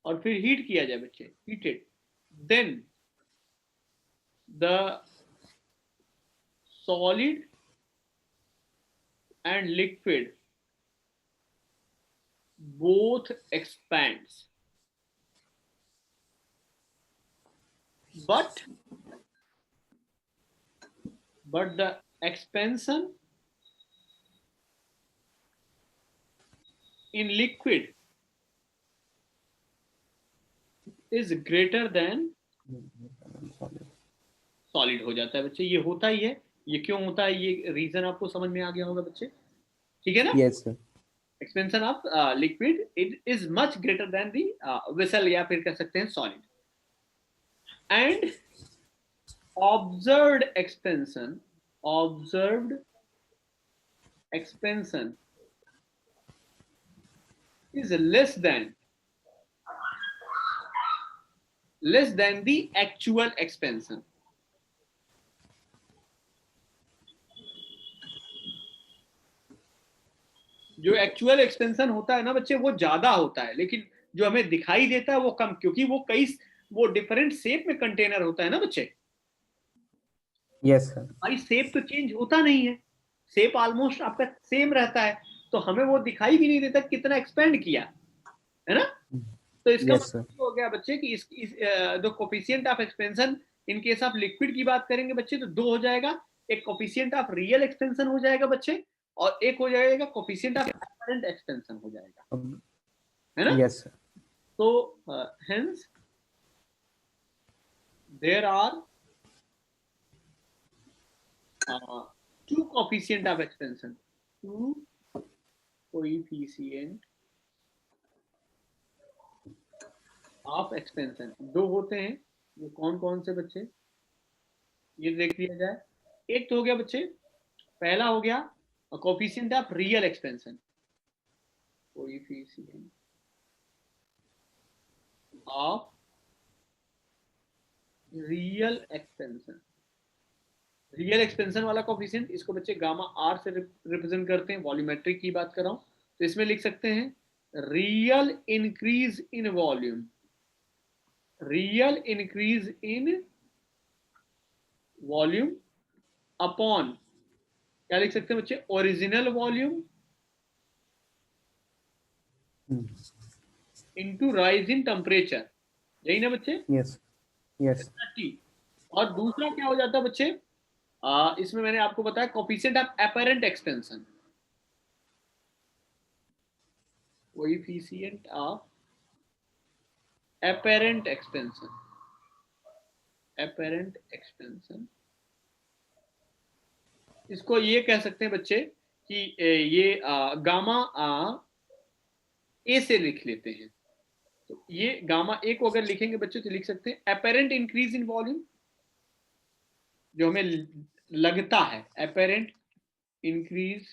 और फिर हीट किया जाए बच्चे, heated, then the solid and liquid both expands, but the expansion in liquid is greater than solid हो जाता है बच्चे। ये होता ही है, ये क्यों होता है, ये रीजन आपको समझ में आ गया होगा बच्चे। ठीक है ना। Yes sir, expansion of liquid it is much greater than the vessel, या फिर कह सकते हैं solid. And observed expansion, observed expansion is less than the actual expansion। जो एक्चुअल एक्सपेंशन होता है ना बच्चे वो ज्यादा होता है, लेकिन जो हमें दिखाई देता है वो कम, क्योंकि वो डिफरेंट शेप में कंटेनर होता है ना बच्चे। यस सर, भाई शेप तो चेंज होता नहीं है, शेप ऑलमोस्ट आपका सेम रहता है, तो हमें वो दिखाई भी नहीं देता कितना एक्सपेंड किया, है ना। तो इसका यस सर, मतलब हो गया बच्चे कि the coefficient of expansion in case of liquid की बात करेंगे बच्चे तो दो हो जाएगा। एक कोफिशिएंट ऑफ रियल एक्सपेंशन हो जाएगा बच्चे, और एक हो जाएगा कोफिशिएंट ऑफ अपरेंट एक्सपेंशन हो जाएगा, है ना। यस सर, तो hence there are two coefficient of expansion, two coefficient of expansion, दो होते हैं। वो कौन कौन से बच्चे, ये देख लिया जाए। एक तो हो गया बच्चे, पहला हो गया coefficient of real expansion, coefficient of real expansion. Real expansion वाला कोफिशिएंट, इसको बच्चे गामा आर से रिप्रेजेंट करते हैं, वॉल्यूमेट्रिक की बात कर रहा हूं, तो इसमें लिख सकते हैं real increase in volume, real increase in volume upon, क्या लिख सकते हैं बच्चे, original volume into rise in temperature, यही ना बच्चे। यस, यस, और दूसरा क्या हो जाता है बच्चे, इसमें मैंने आपको बताया coefficient of apparent expansion, coefficient of apparent expansion, apparent expansion, इसको ये कह सकते हैं बच्चे कि ये गामा ए से लिख लेते हैं। तो ये गामा ए को अगर लिखेंगे बच्चे तो लिख सकते हैं apparent increase in volume, जो हमें लगता है apparent increase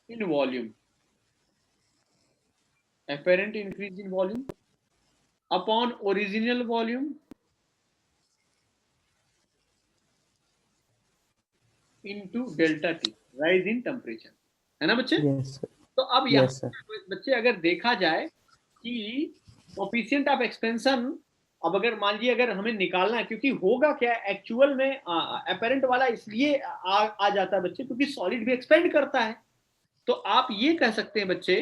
in volume, apparent increase in volume upon original volume into delta t, rise in temperature, है ना बच्चे। यस, तो अब यहाँ यस सर, बच्चे अगर देखा जाए कि कोफिशिएंट ऑफ एक्सपेंशन, अब अगर मान लीजिए अगर हमें निकालना है, क्योंकि होगा क्या एक्चुअल में अपेरेंट वाला इसलिए आ जाता है बच्चे क्योंकि सॉलिड भी एक्सपेंड करता है। तो आप ये कह सकते हैं बच्चे,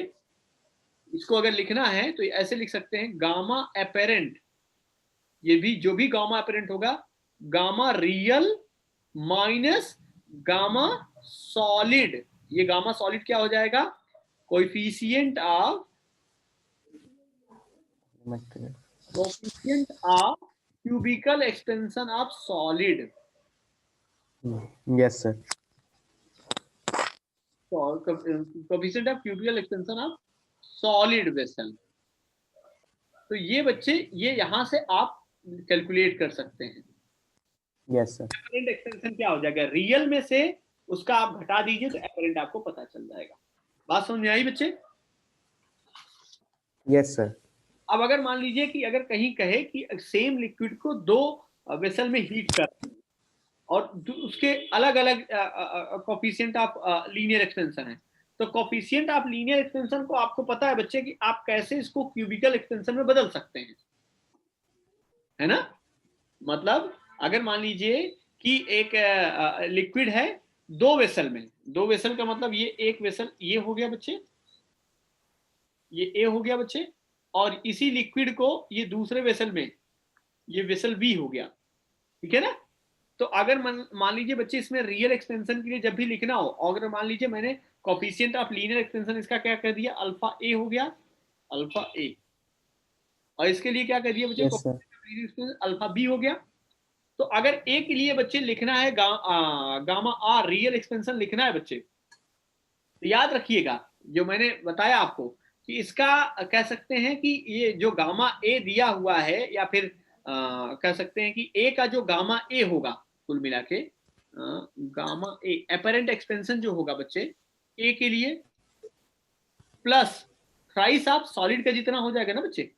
इसको अगर लिखना है तो ऐसे लिख सकते हैं गामा अपेरेंट, ये भी जो भी गामा अपरेंट होगा, gamma real minus gamma solid, ये गामा सॉलिड क्या हो जाएगा, coefficient of cubicle expansion of solid. Yes sir. Coefficient of cubicle expansion of solid vessel. तो ये बच्चे ये यहां से आप कैलकुलेट कर सकते हैं। Yes sir. एपरेंट एक्सपेंशन क्या हो जाएगा, रियल में से उसका आप घटा दीजिए तो एपरेंट आपको पता चल जाएगा। बात समझ में आई बच्चे? Yes sir. अब अगर मान लीजिए कि अगर कहीं कहे कि सेम लिक्विड को दो वेसल में हीट कर और उसके अलग अलग कोफिशिएंट ऑफ लीनियर एक्सपेंशन है, तो कोफिशिएंट ऑफ लीनियर एक्सपेंशन को आपको पता है बच्चे कि आप कैसे इसको क्यूबिकल एक्सपेंशन में बदल सकते हैं, है ना। मतलब अगर मान लीजिए कि एक लिक्विड है दो वेसल में, दो वेसल का मतलब ये एक वेसल ये हो गया बच्चे, ये ए हो गया बच्चे, और इसी लिक्विड को ये दूसरे वेसल में ये वेसल बी हो गया, ठीक है ना। तो अगर मान लीजिए बच्चे इसमें रियल एक्सपेंशन के लिए जब भी लिखना हो, अगर मान लीजिए मैंने कोफिशिएंट ऑफ लीनियर एक्सपेंशन इसका क्या कर दिया, अल्फा ए हो गया, अल्फा ए, और इसके लिए क्या कर दिया बच्चे, yes sir. Coefficient of linear expansion alpha B हो गया। तो अगर ए के लिए बच्चे लिखना है गामा आर रियल एक्सपेंशन लिखना है बच्चे, तो याद रखिएगा जो मैंने बताया आपको कि इसका कह सकते हैं कि ये जो गामा ए दिया हुआ है, या फिर कह सकते हैं कि ए का जो गामा ए होगा कुल मिला के, गामा ए एपरेंट एक्सपेंशन जो होगा बच्चे ए के लिए प्लस थ्राइस ऑफ सॉलिड का जितना हो जाएगा ना बच्चे।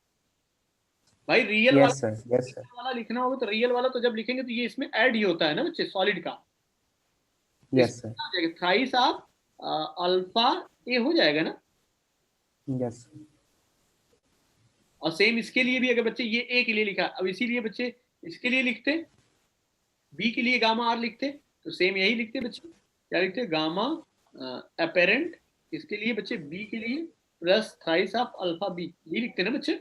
भाई real yes sir. Yes sir. वाला लिखना होगा तो रियल वाला तो जब लिखेंगे तो ये इसमें ऐड ही होता है ना बच्चे सॉलिड का, यस सर। इसमें थ्राइस ऑफ अल्फा ए हो जाएगा ना। यस। और सेम इसके लिए भी अगर बच्चे ये ए के लिए लिखा, अब इसीलिए बच्चे इसके लिए लिखते, बी के लिए गामा आर लिखते, तो सेम यही लिखते बच्चे, क्या लिखते, गामा अपेरेंट, इसके लिए बच्चे बी के लिए plus thrice of alpha B, ये लिखते ना बच्चे,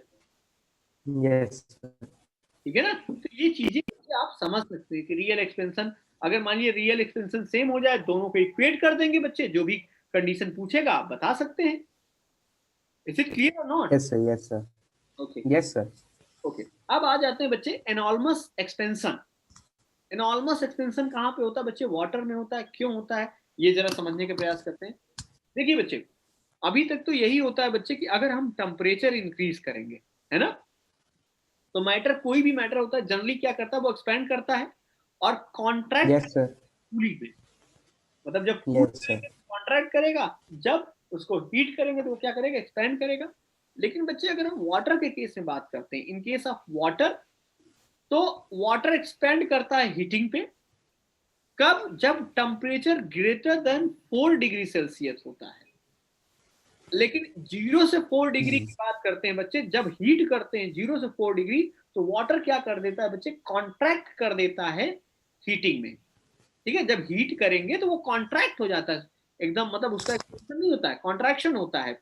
यस। ठीक है ना। तो ये चीजें आप समझ सकते हैं कि रियल एक्सपेंशन, अगर मान लीजिए रियल एक्सपेंशन सेम हो जाए, दोनों को इक्वेट कर देंगे बच्चे, जो भी कंडीशन पूछेगा आप बता सकते हैं। इज इट क्लियर और not? Yes sir. Yes sir. Okay yes sir. Okay. अब आ जाते हैं बच्चे एनॉर्मस एक्सपेंशन। एनॉर्मस एक्सपेंशन कहाँ पे होता है बच्चे, वाटर में होता है, क्यों होता है ये जरा समझने का प्रयास करते हैं। देखिए बच्चे, अभी तक तो यही होता है बच्चे कि अगर हम टेम्परेचर इंक्रीज करेंगे, है ना, तो मैटर कोई भी मैटर होता है जनरली क्या करता है, वो एक्सपेंड करता है और कॉन्ट्रैक्ट यस सर। कूलिंग में, मतलब जब कूल यस सर। करेंगे कॉन्ट्रैक्ट करेगा, जब उसको हीट करेंगे तो वो क्या करेगा, एक्सपेंड करेगा। लेकिन बच्चे अगर हम वाटर के केस में बात करते हैं, इन केस ऑफ वाटर, तो वाटर एक्सपेंड करता है हीटिंग पे, कब, जब temperature greater than 4 degree Celsius होता है। लेकिन 0 से 4 डिग्री की बात करते हैं बच्चे, जब हीट करते हैं 0 से 4 डिग्री, तो वाटर क्या कर देता है बच्चे, कॉन्ट्रैक्ट कर देता है हीटिंग में, ठीक है। जब हीट करेंगे तो वो कॉन्ट्रैक्ट हो जाता है एकदम, मतलब उसका एक्सपेंशन नहीं होता है, कॉन्ट्रैक्शन होता है।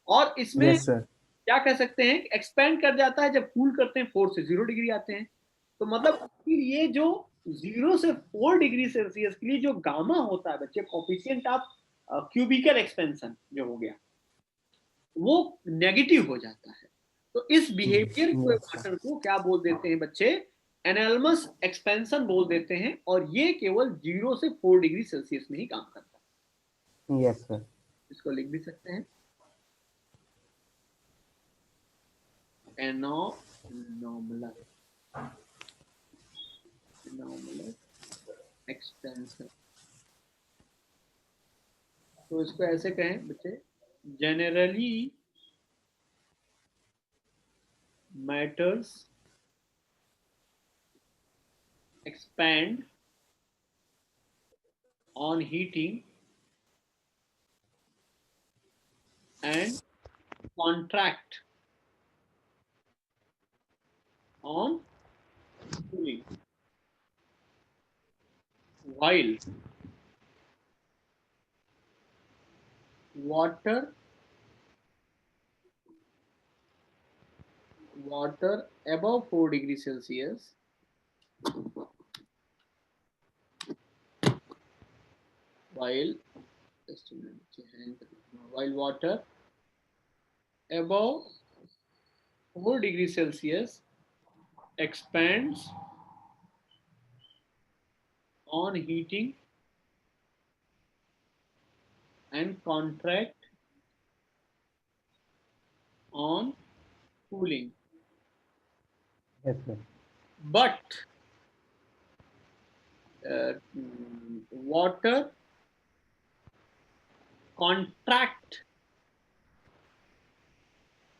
और इसमें यस सर। क्या कह सकते हैं, एक्सपेंड कर जाता है जब कूल करते हैं 4 से 0 डिग्री आते हैं। तो मतलब फिर ये जो 0 से 4 डिग्री सेल्सियस के लिए जो गामा होता है बच्चे, कोफिशिएंट ऑफ क्यूबिकल एक्सपेंशन जो हो गया, वो नेगेटिव हो जाता है। तो इस बिहेवियर को यस सर। वाटर को क्या बोल देते हैं बच्चे, एनाल्मस एक्सपेंशन बोल देते हैं, और ये केवल 0 से 4 डिग्री सेल्सियस में ही काम करता है। Yes sir. इसको लिख भी सकते हैं, एनोमलस एक्सपेंशन। तो इसको ऐसे कहें बच्चे, generally matters expand on heating and contract on cooling, while water water above 4 degrees Celsius while water above 4 degrees Celsius expands on heating and contract on cooling. Yes, sir. But water contract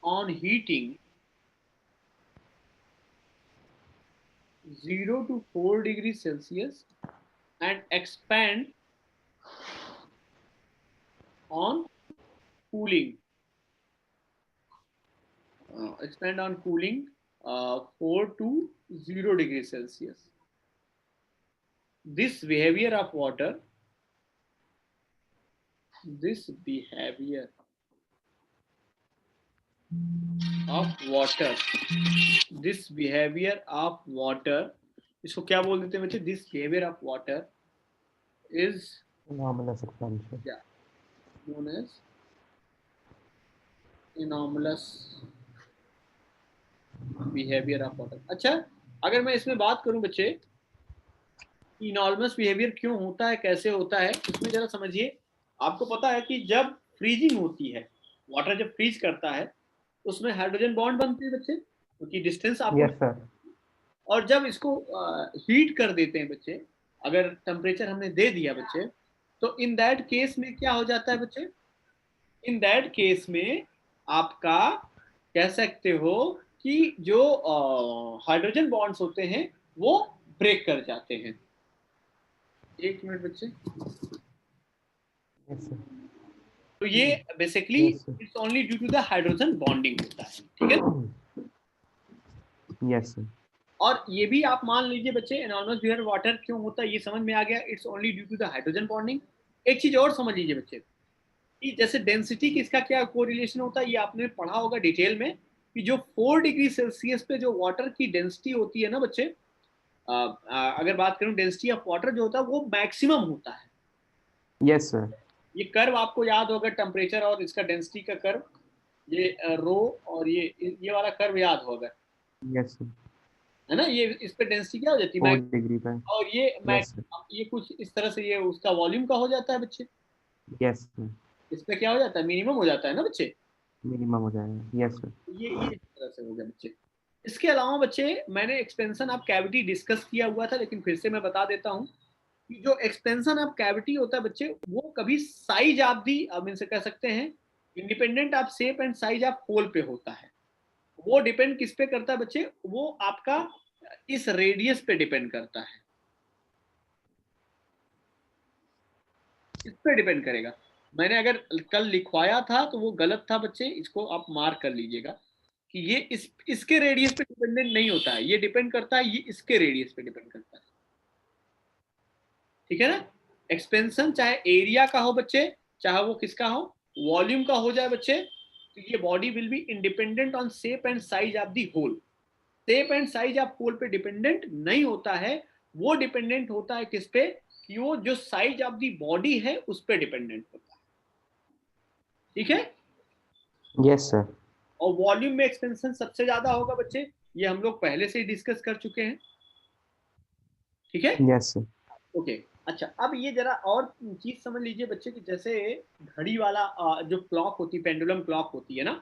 on heating 0 to 4 degrees Celsius and expand on cooling. 4 to 0 degrees Celsius. This behavior of water इसको क्या बोल देते हैं बच्चे? This behaviour of water is Anomalous expansion. known as anomalous behavior of water. अच्छा, अगर मैं इसमें बात करूं बच्चे इनॉर्मस बिहेवियर क्यों होता है, कैसे होता है, इसमें जरा समझिए. आपको पता है कि जब फ्रीजिंग होती है, वाटर जब फ्रीज करता है उसमें हाइड्रोजन बॉन्ड बनते हैं बच्चे, क्योंकि डिस्टेंस आपको. Yes, sir. और जब इसको हीट कर देते हैं बच्चे, अगर टेम्परेचर हमने दे दिया बच्चे, तो इन दैट केस में क्या हो जाता है बच्चे? इन दैट केस में आपका कह सकते हो कि जो हाइड्रोजन बॉन्ड्स होते हैं वो ब्रेक कर जाते हैं. एक मिनट बच्चे. Yes, sir. तो ये basically it's only due to the hydrogen bonding होता है. ठीक है. Yes, sir. और ये भी आप मान लीजिए बच्चे एनॉर्मस बिहेवियर वाटर क्यों होता है ये समझ में आ गया. It's only due to the hydrogen bonding. एक चीज और समझ लीजिए बच्चे कि जैसे डेंसिटी किसका क्या कोरिलेशन होता है, ये आपने पढ़ा होगा डिटेल में कि जो 4 डिग्री सेल्सियस पे जो वाटर की डेंसिटी होती है ना बच्चे, अगर बात करूं डेंसिटी ऑफ वाटर जो होता है वो मैक्सिमम होता है. Yes, sir. ये कर्व आपको याद होगा, टेम्परेचर और इसका डेंसिटी का कर्व, ये रो और ये वाला कर्व याद होगा. Yes, sir. है ना, ये इस पे डेंसिटी क्या हो जाती है? 4 degree पे. और ये Yes, sir. ये कुछ इस तरह से ये उसका वॉल्यूम का हो जाता है बच्चे. Yes, sir. इस पे क्या हो जाता है? मिनिमम हो जाता है ना बच्चे. Minimum हो जाएगा. Yes, sir. ये इस तरह से हो गया बच्चे. इसके अलावा बच्चे मैंने एक्सपेंशन ऑफ कैविटी डिस्कस किया हुआ था, लेकिन फिर से मैं बता देता हूँ कि जो एक्सपेंशन ऑफ कैविटी होता है बच्चे वो कभी साइज ऑफ दी इनसे कह सकते हैं independent of shape and size of hole पे होता है. वो डिपेंड किस पे करता है बच्चे? वो आपका इस रेडियस पे डिपेंड करता है. इस पे डिपेंड करेगा. मैंने अगर कल लिखवाया था तो वो गलत था बच्चे, इसको आप मार्क कर लीजिएगा कि ये इसके रेडियस पे डिपेंडेंट नहीं होता है, ये डिपेंड करता है, ये इसके रेडियस पे डिपेंड करता है. ठीक है ना. एक्सपेंशन चाहे एरिया का हो बच्चे, चाहे वो किसका हो, वॉल्यूम का हो जाए बच्चे, तो ये body will be independent on shape and size of the hole. Shape and size of hole पे डिपेंडेंट नहीं होता है, वो डिपेंडेंट होता है किस पे? कि वो जो साइज ऑफ द बॉडी है उस पे डिपेंडेंट होता है. ठीक है. Yes, sir. और वॉल्यूम में एक्सपेंशन सबसे ज्यादा होगा बच्चे, ये हम लोग पहले से ही डिस्कस कर चुके हैं. ठीक है. Yes, sir. ओके. अच्छा, अब ये जरा और चीज समझ लीजिए बच्चे कि जैसे घड़ी वाला जो क्लॉक होती है, पेंडुलम क्लॉक होती है ना,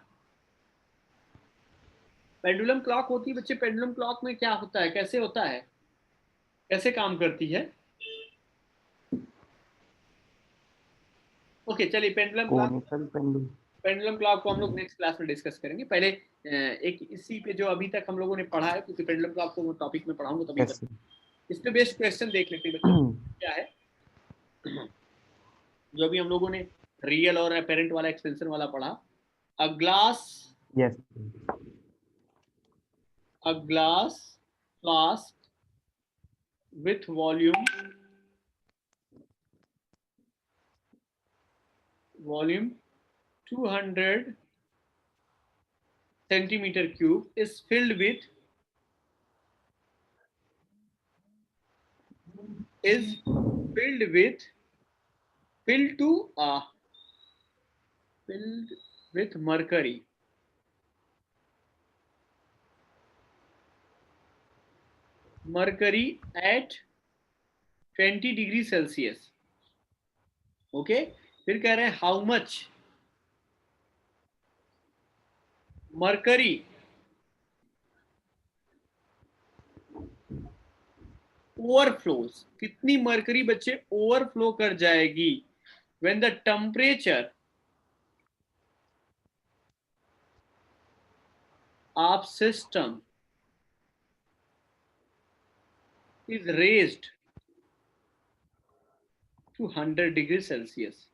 पेंडुलम क्लॉक होती है बच्चे. पेंडुलम क्लॉक में क्या होता है, कैसे होता है, कैसे काम करती है? ओके चलिए, पेंडुलम Conical pendulum. क्लॉक को हम लोग नेक्स्ट क्लास में डिस्कस करेंगे. पहले एक इसी पे जो अभी तक हम लोगों ने पढ़ा है, क्योंकि पेंडुलम क्लॉक को टॉपिक में पढ़ाऊंगा तभी Yes, sir. इस पे बेस्ट क्वेश्चन देख लेते हैं बच्चे. क्या है जो अभी हम लोगों ने रियल और अपेरेंट वाला एक्सपेंशन वाला पढ़ा. अ Yes. glass flask with volume 200 centimeter cube is filled with filled with mercury. Mercury at 20 degree Celsius. Okay, फिर कह रहे हैं हाउ मच मर्करी ओवरफ्लोज, कितनी मर्करी बच्चे ओवरफ्लो कर जाएगी when the temperature of system is raised to 100 degree Celsius.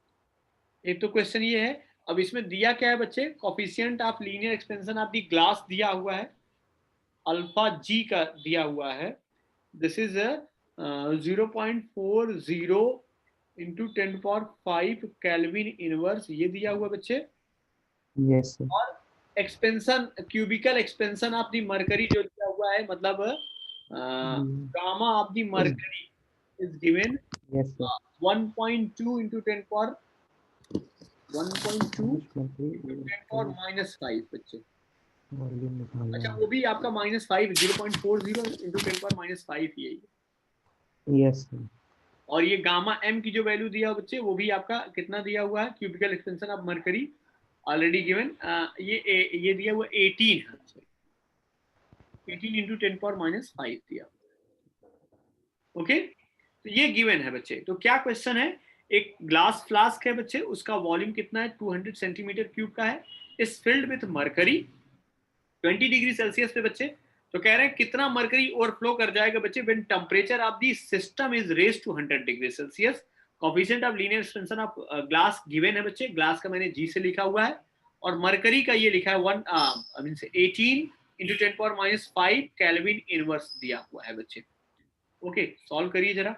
एक तो क्वेश्चन ये है. अब इसमें दिया क्या है बच्चे, coefficient of linear expansion of the glass दिया हुआ है, अल्फा जी का दिया हुआ है. This is 0.40 into 10⁵ kelvin inverse, ये दिया हुआ बच्चे. Yes sir. और expansion, cubical expansion of the mercury जो दिया हुआ है, मतलब gamma of the mercury is given. Yes sir. 1.2 into 10⁻⁻5 बच्चे. अच्छा, वो भी आपका -5, 0.40 इंटू 10⁻⁵ ही है. Yes sir. और ये गामा m की जो वैल्यू दिया हुआ बच्चे, वो भी आपका कितना दिया हुआ है, cubical expansion of mercury already given. ये दिया हुआ 18 है, 18 इंटू 10⁻⁵ दिया. ओके, तो ये गिवन है बच्चे. तो क्या क्वेश्चन है, एक ग्लास फ्लास्क है बच्चे, उसका वॉल्यूम कितना है, 200 सेंटीमीटर क्यूब का है, is filled with mercury 20 degree Celsius पे बच्चे. तो कह रहे हैं कितना मर्करी ओवरफ्लो कर जाएगा बच्चे when temperature of the system is raised to 100 degree Celsius. Coefficient of linear expansion of glass given है बच्चे. ग्लास का मैंने जी से लिखा हुआ है, और मर्करी का ये लिखा है 18 इंटू 10⁻⁵ केल्विन इनवर्स दिया हुआ है बच्चे. ओके, सॉल्व करिए जरा.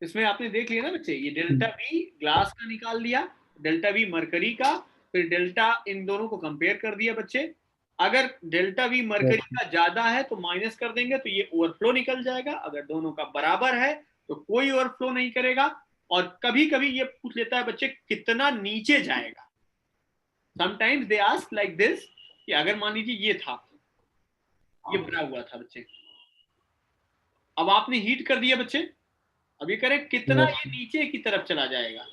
इसमें आपने देख लिया ना बच्चे, ये डेल्टा वी ग्लास का निकाल लिया, डेल्टा वी मर्करी का, फिर डेल्टा इन दोनों को कंपेयर कर दिया बच्चे. अगर डेल्टा वी मर्करी का ज्यादा है तो माइनस कर देंगे, तो ये ओवरफ्लो निकल जाएगा. अगर दोनों का बराबर है तो कोई ओवरफ्लो नहीं करेगा. और कभी कभी ये पूछ लेता है बच्चे कितना नीचे जाएगा. Sometimes they ask like this, कि अगर मान लीजिए ये था, ये भरा हुआ था बच्चे, अब आपने हीट कर दिया बच्चे, अब ये करें कितना ये नीचे की तरफ चला जाएगा.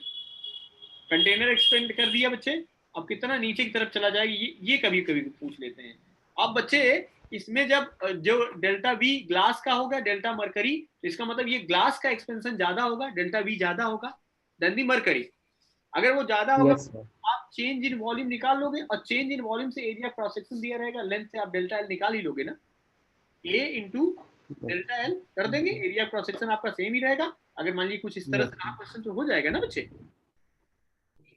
कंटेनर एक्सपेंड कर दिया बच्चे, अब कितना नीचे की तरफ चला जाएगा, ये कभी कभी पूछ लेते हैं. अब बच्चे इसमें जब जो डेल्टा वी ग्लास का होगा, डेल्टा मर्करी, तो इसका मतलब ये ग्लास का एक्सपेंशन ज्यादा होगा, डेल्टा वी ज्यादा होगा देन दी मर्करी. अगर वो ज्यादा होगा आप चेंज इन वॉल्यूम निकाल लोगे, और चेंज इन वॉल्यूम से एरिया क्रॉस सेक्शन दिया रहेगा, लेंथ से आप डेल्टा एल निकाल ही लोगे ना. ए इंटू डेल्टा एल कर देंगे, एरिया क्रॉस सेक्शन आपका सेम ही रहेगा. अगर मान लीजिए कुछ इस तरह से रहा क्वेश्चन तो हो जाएगा ना बच्चे.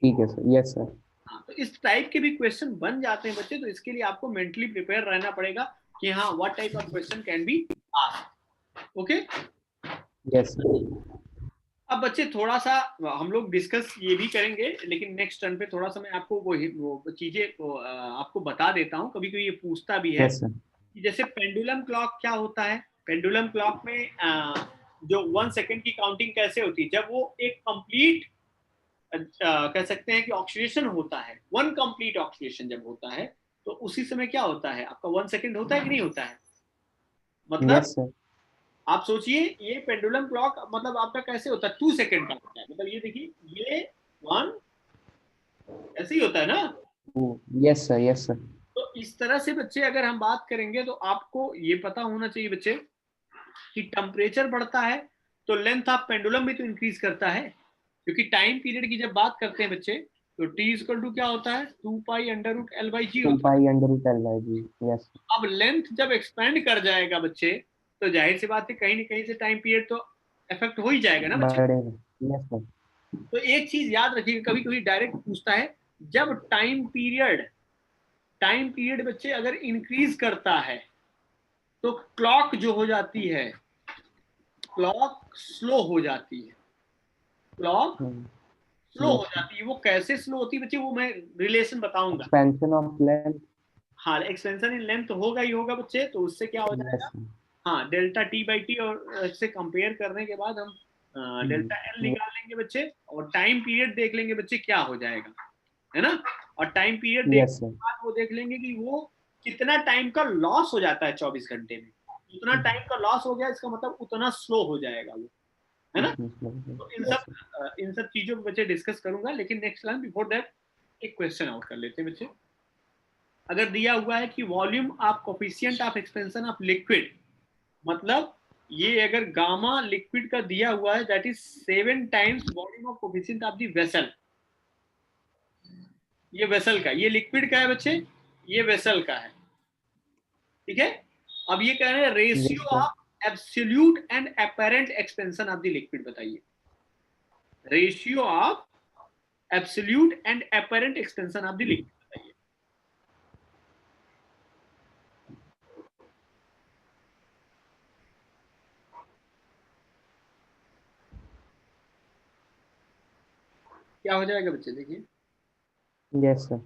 ठीक है सर. Yes sir. हाँ, तो इस टाइप के भी क्वेश्चन बन जाते हैं बच्चे. तो इसके लिए आपको मेंटली प्रिपेयर रहना पड़ेगा कि हाँ, what type of question can be asked. Okay. Yes sir. अब बच्चे थोड़ा सा हम लोग डिस्कस ये भी करेंगे, लेकिन नेक्स्ट टर्न पे थोड़ा सा मैं आपको वो चीजें आपको बता देता हूँ. कभी कभी ये पूछता भी है. Yes sir. जैसे पेंडुलम क्लॉक क्या होता है, पेंडुलम क्लॉक में जो 1 सेकेंड की काउंटिंग कैसे होती है, जब वो एक कंप्लीट कह सकते हैं कि ऑक्सीडेशन होता है, 1 कंप्लीट ऑक्सीडेशन जब होता है, तो उसी समय क्या होता है आपका 1 सेकेंड होता है कि नहीं होता है. मतलब yes, आप सोचिए, ये पेंडुलम क्लॉक मतलब आपका कैसे होता है, 2 सेकेंड का होता है. मतलब ये देखिए, ये 1 ऐसे ही होता है ना. Yes sir. Yes sir. तो इस तरह से बच्चे अगर हम बात करेंगे तो आपको ये पता होना चाहिए बच्चे कि टेम्परेचर बढ़ता है तो लेंथ ऑफ पेंडुलम भी तो इंक्रीज करता है. क्योंकि टाइम पीरियड की जब बात करते हैं बच्चे, तो t इक्वल टू क्या होता है, 2π√L/g होता है. 2π√L/g. यस. अब लेंथ जब एक्सपेंड कर जाएगा बच्चे, तो जाहिर सी बात है कहीं ना कहीं से टाइम पीरियड तो इफेक्ट हो ही जाएगा ना बच्चे. Yes sir. तो एक चीज याद रखिए, कभी कभी डायरेक्ट पूछता है, जब टाइम पीरियड बच्चे अगर इंक्रीज करता है तो क्लॉक जो हो जाती है, क्लॉक स्लो हो जाती है. क्लॉक स्लो हो जाती है. वो कैसे स्लो होती है बच्चे, वो मैं रिलेशन बताऊंगा. Expansion of length. हाँ एक्सपेंशन इन लेंथ होगा ही होगा बच्चे, तो उससे क्या हो yes जाएगा, sir. हाँ डेल्टा टी बाई टी, और इससे कंपेयर करने के बाद हम डेल्टा एल Yeah, निकाल लेंगे बच्चे, और टाइम पीरियड देख लेंगे बच्चे क्या हो जाएगा, है ना। और टाइम पीरियड देखने yes sir. के बाद वो देख लेंगे कि वो कितना टाइम का लॉस हो जाता है 24 घंटे में। उतना टाइम का लॉस हो गया, इसका मतलब उतना स्लो हो जाएगा वो, है ना। तो Yes sir. इन सब चीजों पे बच्चे डिस्कस करूंगा, लेकिन नेक्स्ट टाइम बिफोर दैट एक क्वेश्चन आउट कर लेते हैं बच्चे। अगर दिया हुआ है कि volume of coefficient of expansion of liquid, मतलब ये अगर गामा लिक्विड का दिया हुआ है that is 7 times volume of coefficient of the vessel, ये वेसल का, ये लिक्विड का है बच्चे, ये वेसल का है, ठीक है। अब ये कह रहे हैं Yes ratio sir. Of absolute and apparent expansion of the liquid, बताइए ratio of absolute and apparent expansion of the liquid, बताइए। क्या हो जाएगा बच्चे, देखिए Yes sir.